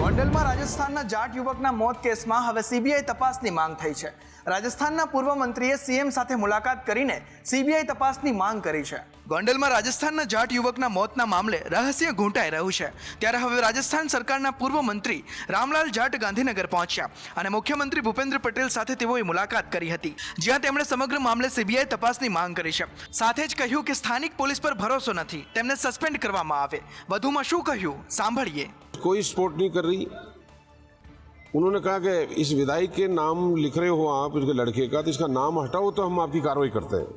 ગોંડલમાં રાજસ્થાનના જાટ યુવકના મોત કેસમાં હવે સીબીઆઈ તપાસની માંગ થઈ છે. રાજસ્થાનના પૂર્વ મંત્રીએ સીએમ સાથે મુલાકાત કરીને સીબીઆઈ તપાસની માંગ કરી છે. ગોંડલમાં રાજસ્થાનના જાટ યુવકના મોતના મામલે રહસ્ય ઘૂંટાઈ રહ્યું છે. ત્યારે હવે રાજસ્થાન સરકારના પૂર્વ મંત્રી રામલાલ જાટ ગાંધીનગર પહોંચ્યા અને મુખ્યમંત્રી ભૂપેન્દ્ર પટેલ સાથે તેઓએ મુલાકાત કરી હતી, જ્યાં તેમણે સમગ્ર મામલે સીબીઆઈ તપાસની માંગ કરી છે. સાથે જ કહ્યું કે સ્થાનિક પોલીસ પર ભરોસો નથી, તેમને સસ્પેન્ડ કરવામાં આવે. વધુમાં શું કહ્યું સાંભળીએ. कोई सपोर्ट नहीं कर रही. उन्होंने कहा कि इस विधायक के नाम लिख रहे हो आप इसके लड़के का, तो इसका नाम हटाओ तो हम आपकी कार्रवाई करते हैं.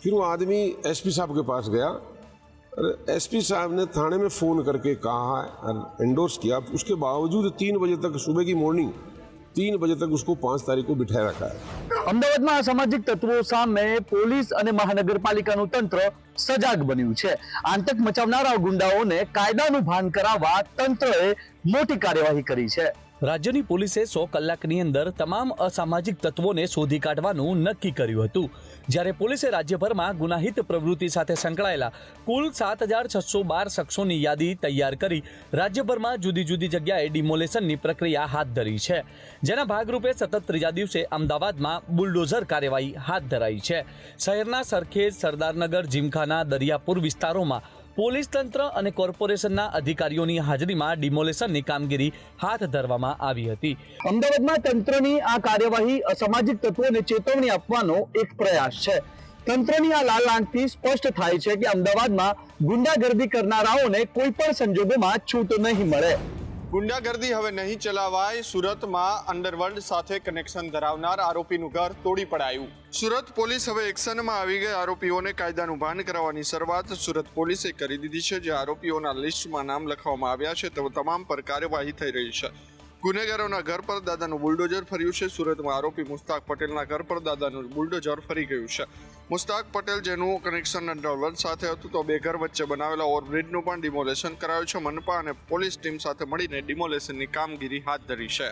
फिर वो आदमी एसपी साहब के पास गया और एसपी साहब ने थाने में फ़ोन करके कहा और एंडोर्स किया. उसके बावजूद 3 बजे तक, सुबह की मॉर्निंग 3 बजे तक उसको 5 तारीख को बिठाया रखा है. અમદાવાદમાં અસામાજિક તત્વો સામે પોલીસ અને મહાનગરપાલિકાનું તંત્ર સજાગ બન્યું છે. આતંક મચાવનારા ગુંડાઓને કાયદાનું ભાન કરાવવા તંત્રએ મોટી કાર્યવાહી કરી છે. રાજ્યની પોલીસે 100 કલાકની અંદર તમામ અસામાજિક તત્વોને શોધી કાઢવાનું નક્કી કર્યું હતું. જ્યારે પોલીસે રાજ્યભરમાં ગુનાહિત પ્રવૃત્તિ સાથે સંકળાયેલા કુલ 7612 શખ્સોની યાદી તૈયાર કરી રાજ્યભરમાં જુદી જુદી જગ્યાએ ડિમોલેશનની પ્રક્રિયા હાથ ધરી છે. જેના ભાગરૂપે સતત ત્રીજા દિવસે અમદાવાદમાં બુલડોઝર કાર્યવાહી હાથ ધરાઈ છે. શહેરના સરખેજ, સરદારનગર, જીમખાના, દરિયાપુર વિસ્તારોમાં પોલીસ તંત્ર અને કોર્પોરેશનના અધિકારીઓની હાજરીમાં ડિમોલેશનની કામગીરી હાથ ધરવામાં આવી હતી. અમદાવાદમાં તંત્રની આ કાર્યવાહી અસામાજિક તત્વોને ચેતવણી આપવાનો એક પ્રયાસ છે. તંત્રની આ લાલ આંખથી સ્પષ્ટ થાય છે કે અમદાવાદમાં ગુંડાગર્દી કરનારાઓને કોઈ પણ સંજોગોમાં છૂટ નહીં મળે. ગુંડાગર્દી હવે નહીં ચલાવાય. સુરતમાં અંડરવર્લ્ડ સાથે કનેક્શન ધરાવનાર આરોપીનું ઘર તોડી પડાયું. સુરત પોલીસ હવે એક્શનમાં આવી ગઈ. આરોપીઓને કાયદાનું ભાન કરાવવાની શરૂઆત સુરત પોલીસે કરી દીધી છે. જે આરોપીઓના લિસ્ટમાં નામ લખવામાં આવ્યા છે તે તમામ પર કાર્યવાહી થઈ રહી છે. ગુનેગારોના ઘર પર દાદાનું બુલડોઝર ફર્યું છે. સુરતમાં આરોપી મુસ્તાક પટેલના ઘર પર દાદાનું બુલડોઝર ફરી ગયું છે. મુસ્તાક પટેલ, જેનું કનેક્શન અંડરવર્લ્ડ સાથે હતું, તો બે ઘર વચ્ચે બનાવેલા ઓવરબ્રિજનું પણ ડિમોલેશન કરાયું છે. મનપા અને પોલીસ ટીમ સાથે મળીને ડિમોલેશનની કામગીરી હાથ ધરી છે.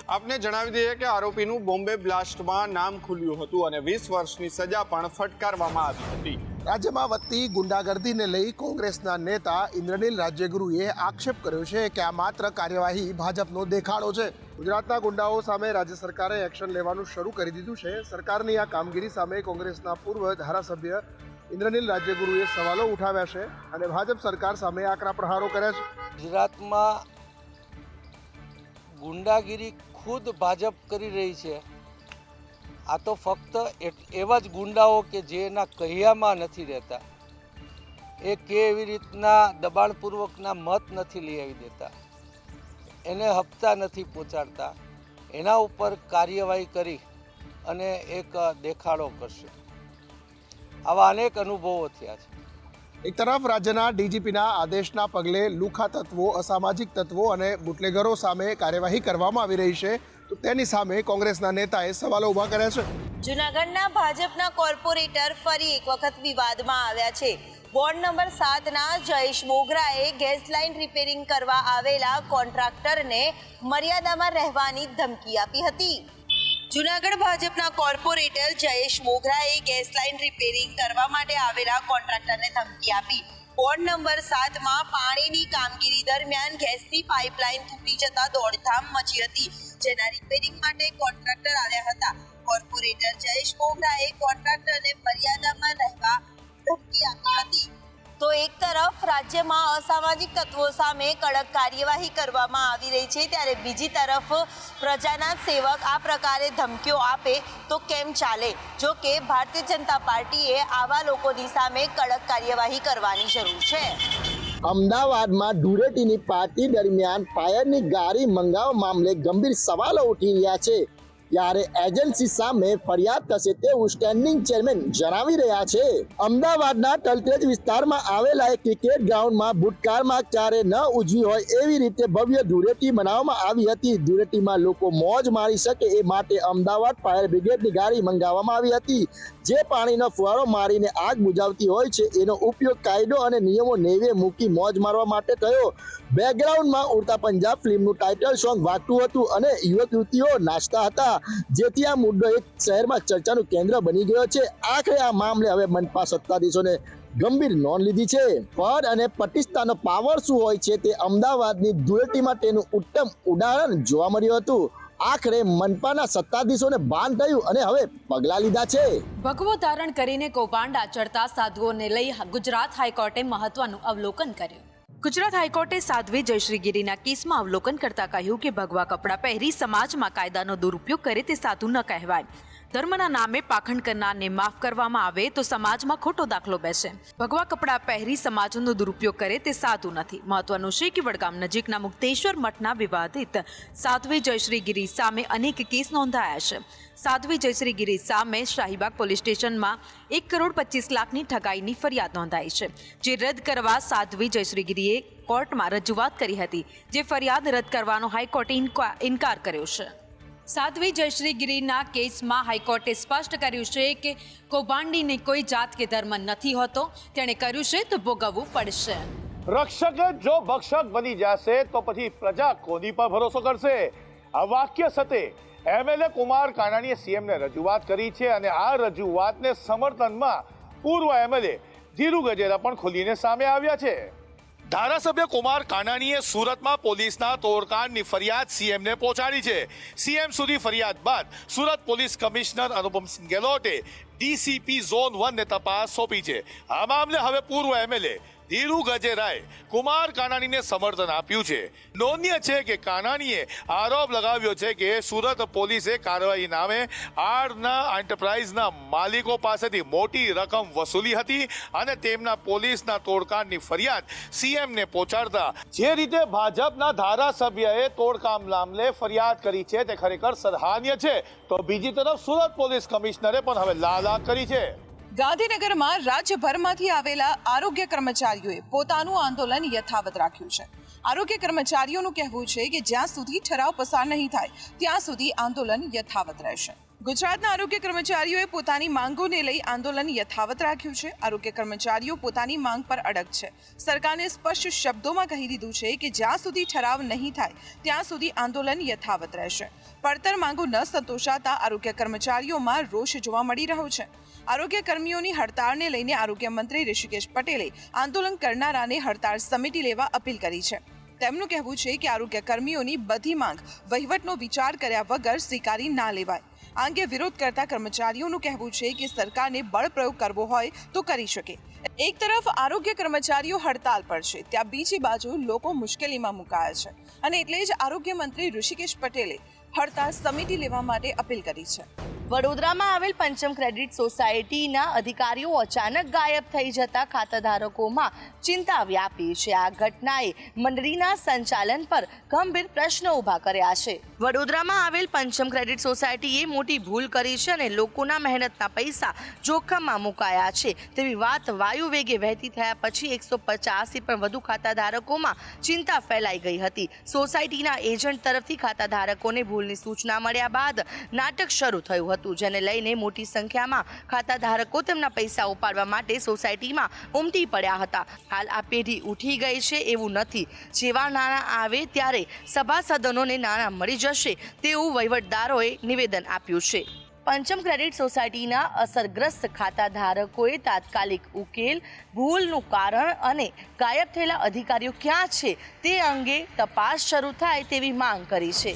આપને જણાવી દઈએ કે આરોપીનું બોમ્બે બ્લાસ્ટમાં નામ ખુલ્યું હતું અને 20 વર્ષની સજા પણ ફટકારવામાં આવી હતી. રાજ્યમાં વધતી ગુંડાગર્દીને લઈ કોંગ્રેસના નેતા ઇન્દ્રનીલ રાજ્યગુરુએ આક્ષેપ કર્યો છે કે આ માત્ર કાર્યવાહી ભાજપનો દેખાડો છે. ગુજરાતના ગુંડાઓ સામે રાજ્ય સરકારે એક્શન લેવાનું શરૂ કરી દીધું છે. સરકારની આ કામગીરી સામે કોંગ્રેસના પૂર્વ ધારાસભ્ય ઇન્દ્રનીલ રાજ્યગુરુએ સવાલો ઉઠાવ્યા છે અને ભાજપ સરકાર સામે આકરા પ્રહારો કર્યા છે. ગુજરાતમાં ગુંડાગીરી ખુદ ભાજપ કરી રહી છે. આ તો ફક્ત એવા જ ગુંડાઓ કે જેના કહ્યામાં નથી રહેતા, એ કેવી રીતના દબાણપૂર્વકના મત નથી લઈ આવી દેતા, એને હપ્તા નથી પહોંચાડતા, એના ઉપર કાર્યવાહી કરી અને એક દેખાડો કરશે. આવા અનેક અનુભવો થયા છે. એક તરફ રાજ્યના ડીજીપીના આદેશના પગલે લુખા તત્વો, અસામાજિક તત્વો અને બુટલેગરો સામે કાર્યવાહી કરવામાં આવી રહી છે, તો તેની સામે કોંગ્રેસના નેતાએ સવાલો ઉભા કર્યા છે. જૂનાગઢના ભાજપના કોર્પોરેટર ફરી એક વખત વિવાદમાં આવ્યા છે. વોર્ડ નંબર 7ના જયેશ મોગરાએ ગેસ લાઇન રિપેરિંગ કરવા આવેલા કોન્ટ્રાક્ટરને મર્યાદામાં રહેવાની ધમકી આપી હતી. જૂનાગઢ ભાજપના કોર્પોરેટર જયેશ મોગરાએ ગેસ લાઇન રિપેરિંગ કરવા માટે આવેલા કોન્ટ્રાક્ટરને ધમકી આપી. વોર્ડ નંબર 7માં પાણીની કામગીરી દરમિયાન ગેસની પાઇપલાઇન તૂટી જતા દોડધામ મચી હતી, જેના રિપેરિંગ માટે કોન્ટ્રાક્ટર આવ્યા હતા. કોર્પોરેટર જયેશ મોગરાએ કોન્ટ્રાક્ટરને મર્યાદામાં રહેવા ધમકી આપી હતી. તો એક તરફ રાજ્યમાં અસામાજિક તત્વો સામે કડક કાર્યવાહી કરવામાં આવી રહી છે, ત્યારે બીજી તરફ પ્રજાના સેવક આ પ્રકારે ધમકીઓ આપે તો કેમ ચાલે? જો કે ભારતીય જનતા પાર્ટીએ આવા લોકોની સામે કડક કાર્યવાહી કરવાની જરૂર છે. અમદાવાદમાં ધૂળેટીની પાર્ટી દરમિયાન ફાયરની ગાડી મંગાવવા મામલે ગંભીર સવાલો ઉઠી રહ્યા છે. ત્યારે એજન્સી સામે ફરિયાદ થશે તેવું સ્ટેન્ડિંગ ચેરમેન જણાવી રહ્યા છે. અમદાવાદના તલતેજ વિસ્તારમાં આવેલા એક ક્રિકેટ ગ્રાઉન્ડમાં ભૂતકાળમાં ક્યારે ન ઉજવી હોય એવી રીતે ભવ્ય ધૂળેટી બનાવવામાં આવી હતી. ધૂળેટીમાં લોકો મોજ માણી શકે એ માટે અમદાવાદ ફાયર બ્રિગેડની ગાડી મંગાવવામાં આવી હતી, જે પાણીનો ફુવારો મારીને આગ બુઝાવતી હોય છે. એનો ઉપયોગ કાયદો અને નિયમો નેવે મૂકી મોજ મારવા માટે થયો. બેકગ્રાઉન્ડમાં ઉડતા પંજાબ ફિલ્મનું ટાઇટલ સોંગ વાગતું હતું અને યુવક યુવતીઓ નાચતા હતા, જેથી આ મુદ્દો એક શહેરમાં ચર્ચાનું કેન્દ્ર બની ગયો છે. આખરે આ મામલે હવે મનપા સત્તાધીશોને ગંભીર નોંધ લીધી છે. પદ અને પ્રતિષ્ઠાનો પાવર શું હોય છે તે અમદાવાદની ધૂળેટીમાં તેનું ઉત્તમ ઉદાહરણ જોવા મળ્યું હતું. આખરે મનપાના સત્તાધીશોને ભાન થયું અને હવે પગલાં લીધા છે. ભગવો ધારણ કરીને કૌભાંડ આચરતા સાધુઓને લઈ ગુજરાત હાઈકોર્ટે મહત્વનું અવલોકન કર્યું. ગુજરાત હાઈકોર્ટે સાધ્વી જયશ્રી ગિરીના કેસમાં અવલોકન કરતા કહ્યું કે ભગવા કપડાં પહેરી સમાજમાં કાયદાનો દુરુપયોગ કરે તે સાધુ ન કહેવાય. ધર્મના નામે પાખંડ કરનારને માફ કરવામાં આવે તો સમાજમાં ખોટો દાખલો બેસે. ભગવા કપડાં પહેરી સમાજનો દુરુપયોગ કરે તે સાધુ નથી. મહત્વનું છે કે વડગામ નજીકના મુક્તેશ્વર મઠના વિવાદિત સાધ્વી જયશ્રી ગિરી સામે અનેક કેસ નોંધાયા છે. સાધ્વી જયશ્રી ગિરી સામે શાહીબાગ પોલીસ સ્ટેશનમાં 1,25,00,000ની ઠગાઈની ફરિયાદ નોંધાઈ છે, જે રદ કરવા સાધ્વી જયશ્રી ગિરીએ કોર્ટમાં રજૂઆત કરી હતી, જે ફરિયાદ રદ કરવાનો હાઈકોર્ટે ઇનકાર કર્યો છે. સાધ્વી જયશ્રી ગિરીના કેસમાં હાઈકોર્ટે સ્પષ્ટ કર્યું છે કે કૌભાંડીને કોઈ જાત કે ધર્મ નથી હોતો. તેણે કર્યું છે તો ભોગવવું પડશે. રક્ષક જ જો ભક્ષક બની જશે તો પછી પ્રજા કોની પર ભરોસો કરશે? આ વાક્ય સાથે એમએલએ કુમાર કાનાણીએ સીએમને રજૂઆત કરી છે અને આ રજૂઆતને સમર્થનમાં પૂર્વ એમએલએ ધીરુ ગજેરા પણ ખુલીને સામે આવ્યા છે. ધારાસભ્ય કુમાર કાનાણીએ સુરતમાં પોલીસના તોડકાંડની ફરિયાદ સીએમને પહોંચાડી છે. સીએમ સુધી ફરિયાદ બાદ સુરત પોલીસ કમિશનર અનુપમસિંહ ગેહલોતે ડીસીપી ઝોન 1ને તપાસ સોંપી છે. આ મામલે હવે પૂર્વ એમએલએ ધીરુ ગજેરાએ કુમાર કાનાણીને સમર્થન આપ્યું છે. નોંધનીય છે કે કાનાણીએ આરોપ લગાવ્યો છે કે સુરત પોલીસે કાર્યવાહી નામે આડના એન્ટરપ્રાઇઝના માલિકો પાસેથી મોટી રકમ વસૂલી હતી અને તેમના પોલીસના તોડકાંડની ફરિયાદ સીએમને પહોંચાડતા જે રીતે ભાજપના ધારાસભ્યએ તોડકામ મામલે ફરિયાદ કરી છે તે ખરેખર સરાહનીય છે, તો બીજી તરફ સુરત પોલીસ કમિશનરે પણ હવે લાલાક કરી છે. ગાંધીનગરમાં રાજ્યભરમાંથી આવેલા આરોગ્ય કર્મચારીઓએ પોતાનું આંદોલન યથાવત રાખ્યું છે. આરોગ્ય કર્મચારીઓનું કહેવું છે કે જ્યાં સુધી ઠરાવ પસાર નહીં થાય ત્યાં સુધી આંદોલન યથાવત રહેશે. ગુજરાતના આરોગ્ય કર્મચારીઓએ પોતાની માંગોને લઈ આંદોલન યથાવત રાખ્યું છે. આરોગ્ય કર્મચારીઓ પોતાની માંગ પર અડગ છે. સરકારને સ્પષ્ટ શબ્દોમાં કહી દીધું છે કે જ્યાં સુધી ઠરાવ નહીં થાય ત્યાં સુધી આંદોલન યથાવત રહેશે. પડતર માંગો ન સંતોષાતા આરોગ્ય કર્મચારીઓમાં રોષ જોવા મળી રહ્યો છે. આરોગ્ય કર્મીઓની હડતાળને લઈને આરોગ્ય મંત્રી ઋષિકેશ પટેલે આંદોલન કરનારાને હડતાળ સમિતિ લેવા અપીલ કરી છે. તેમનું કહેવું છે કે આરોગ્ય કર્મીઓની બધી માંગ વહીવટનો વિચાર કર્યા વગર સ્વીકારી ના લેવાય. આ અંગે વિરોધ કરતા કર્મચારીઓનું કહેવું છે કે સરકારને બળ પ્રયોગ કરવો હોય તો કરી શકે. એક તરફ આરોગ્ય કર્મચારીઓ હડતાલ પર છે, ત્યાં બીજી બાજુ લોકો મુશ્કેલીમાં મુકાયા છે અને એટલે જ આરોગ્ય મંત્રી ઋષિકેશ પટેલે હડતાળ સમિતિ લેવા માટે અપીલ કરી છે. વડોદરામાં આવેલ પંચમ ક્રેડિટ સોસાયટીના અધિકારીઓ અચાનક ગાયબ થઈ જતા ખાતાધારકોમાં ચિંતા વ્યાપી છે. આ ઘટનાએ મંડળીના સંચાલન પર ગંભીર પ્રશ્નો ઊભા કર્યા છે. વડોદરામાં આવેલ પંચમ ક્રેડિટ સોસાયટીએ મોટી ભૂલ કરી છે અને લોકોના મહેનતના પૈસા જોખમમાં મુકાયા છે તેવી વાત વાયુ વેગે વહેતી થયા પછી 150થી પણ વધુ ખાતાધારકોમાં ચિંતા ફેલાઈ ગઈ હતી. સોસાયટીના એજન્ટ તરફથી ખાતાધારકોને ભૂલની સૂચના મળ્યા બાદ નાટક શરૂ થયું હતું, જેને લઈને મોટી સંખ્યામાં ખાતાધારકો તેમના પૈસા ઉપાડવા માટે સોસાયટીમાં ઉમટી પડ્યા હતા. હાલ આ પેઢી ઉઠી ગઈ છે એવું નથી. જેવા નાણાં આવે ત્યારે સભાસદોને નાણાં મળી જશે તેવું વહીવટદારોએ નિવેદન આપ્યું છે. પંચમ ક્રેડિટ સોસાયટીના અસરગ્રસ્ત ખાતાધારકોએ તાત્કાલિક ઉકેલ, ભૂલનું કારણ અને ગાયબ થયેલા અધિકારીઓ ક્યાં છે તે અંગે તપાસ શરૂ થાય તેવી માંગ કરી છે.